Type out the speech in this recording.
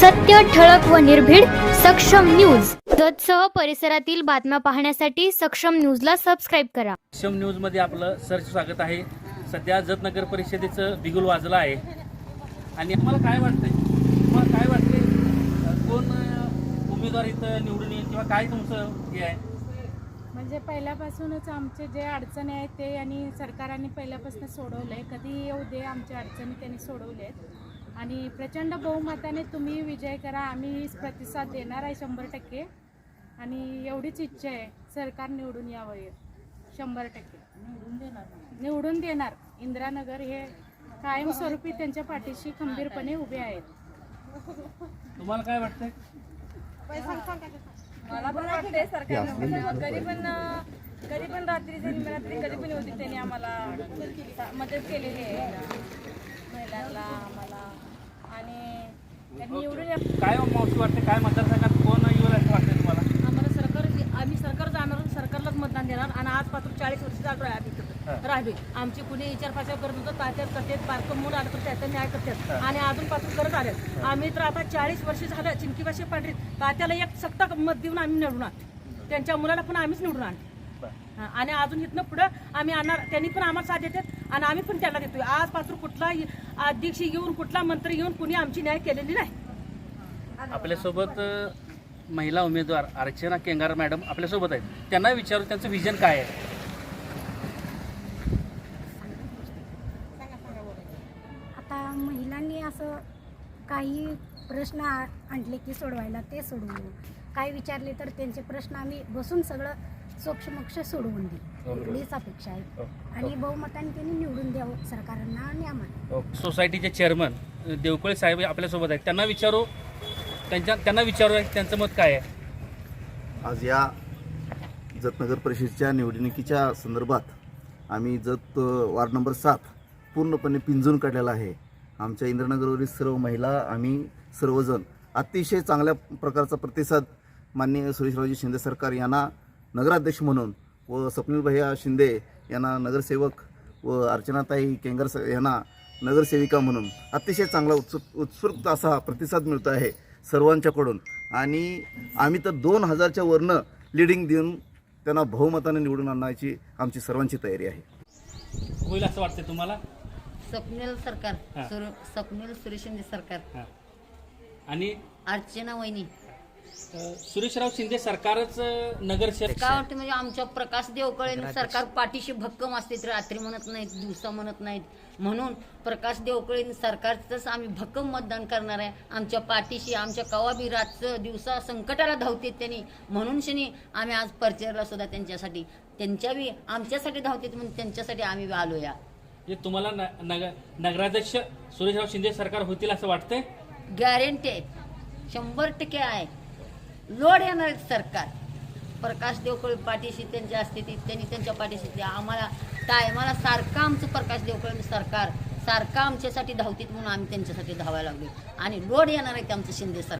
सत्य, ठळक व निर्भीड सक्षम न्यूज. जतसह परिसरातील बातम्या पाहण्यासाठी सक्षम न्यूजला सबस्क्राईब करा. सक्षम न्यूज मध्ये आपलं सहर्ष स्वागत आहे. सध्या जत नगर परिषदेचं बिगुल वाजलं आहे आणि आम्हाला काय वाटतंय, तुम्हाला काय वाटते, कोण उमेदवार इथं निवडून येईल किंवा काय तुमचं हे आहे? म्हणजे पहिल्यापासूनच आमचे जे अडचणी आहेत ते आणि सरकारने पहिल्यापासून सोडवलंय. कधी येऊ दे आमच्या अडचणी त्यांनी सोडवल्यात आणि प्रचंड बहुमताने तुम्ही विजय करा. आम्ही प्रतिसाद देणार आहे 100% आणि एवढीच इच्छा आहे. सरकार निवडून यावं 100% निवडून देणार. इंदिरानगर हे कायमस्वरूपी त्यांच्या पाठीशी खंबीरपणे उभे आहेत. तुम्हाला काय वाटतंय? मला पण वाटते सरकारने कधी पण रात्री जरी मला तरी कधी पण होती त्यांनी आम्हाला मदत केलेली आहे महिलांना आम्हाला. आणि त्यांनी एवढं काय मावशी वाटते, काय मतदारसंघात कोण येईल असं वाटतंय तुम्हाला? आम्हाला आम्ही सरकार जाणार, सरकारलाच मतदान देणार. आणि आजपासून 40 वर्ष चालू आहे आम्ही राहावी. आमची कुणी विचारपाचा करत होतं, तात्यात करतात, बारकं मूल आलं तर त्याचा न्याय करतात आणि अजूनपासून करत आले. आम्ही तर आता 40 वर्ष झालं चिंकीवाशी पांढरीत तात्याला एक सत्ता मत देऊन आम्ही निवडून आणतो. त्यांच्या मुलाला पण आम्हीच निवडून आणतो आणि अजून इथनं पुढं आम्ही आणणार. त्यांनी पण आम्हाला साथ देतात आणि आम्ही पण त्याला देतोय. आजपासून कुठला अध्यक्ष येऊन कुठला मंत्री येऊन कुणी आमची न्याय केलेली नाही. आपल्यासोबत महिला उमेदवार अर्चना केंगार मॅडम आपल्यासोबत आहेत. त्यांना विचारू त्यांचं विजन काय आहे. आता महिलांनी असं काही प्रश्न आणले की सोडवायला ते सोडवू, काय विचारले तर त्यांचे प्रश्न आम्ही बसून सगळं सोक्षमोक्ष सोडवून देऊ एवढीच अपेक्षा आहे. आणि बहुमताने त्यांनी निवडून द्यावं सरकारांना आणि आम्हाला. सोसायटीचे चेअरमन देवकळे साहेब आपल्यासोबत आहेत. त्यांना विचारू त्यांचं मत काय आहे. आज या जत नगर परिषदेच्या निवडणुकीच्या संदर्भात आम्ही जत वार्ड नंबर 7 पूर्णपणे पिंजून काढलेला आहे. आमच्या इंद्रनगरवरील सर्व महिला आम्ही सर्वजण अतिशय चांगल्या प्रकारचा प्रतिसाद माननीय सुरेशरावजी शिंदे सरकार यांना नगराध्यक्ष म्हणून व स्वप्नील भैया शिंदे यांना नगरसेवक व अर्चनाताई केंगार यांना नगरसेविका म्हणून अतिशय चांगला उत्स्फूर्त असा प्रतिसाद मिळतो आहे सर्वांच्याकडून. आणि आम्ही तर 2000च्या वरनं लिडिंग देऊन त्यांना बहुमताने निवडून आणण्याची आमची सर्वांची तयारी आहे. होईल असं वाटतंय तुम्हाला? स्वप्नील सरकार, स्वप्नील सुरेश शिंदे सरकार आणि अर्चना वहिनी. सुरेशराव शिंदे सरकारच नगरसेवक काय वाटतं म्हणजे आमच्या प्रकाश देवकळे सरकार पाठीशी भक्कम असते. तर रात्री म्हणत नाहीत, दिवसा म्हणत नाहीत. म्हणून प्रकाश देवकळे सरकारचंच आम्ही भक्कम मतदान करणार आहे. आमच्या पाठीशी आमच्या कवाबी रातचं दिवसा संकटाला धावते त्यांनी. म्हणून शनी आम्ही आज परचेरला सुद्धा त्यांच्यासाठी, त्यांच्या बी आमच्यासाठी धावते म्हणून त्यांच्यासाठी आम्ही आलो. या तुम्हाला नगराध्यक्ष सुरेशराव शिंदे सरकार होतील असं वाटतंय? गॅरंटी आहे, 100% आहे. लोड येणार सरकार. प्रकाश देवकळे पाठीशी त्यांच्या स्थितीत त्यांनी त्यांच्या पाठीशी आम्हाला टायमाला सारखं आमचं प्रकाश देवकळे सरकार सारखं आमच्यासाठी धावतीत म्हणून आम्ही त्यांच्यासाठी धावायला लागलो. आणि लोड येणार आहे ते आमचं शिंदे सरकार.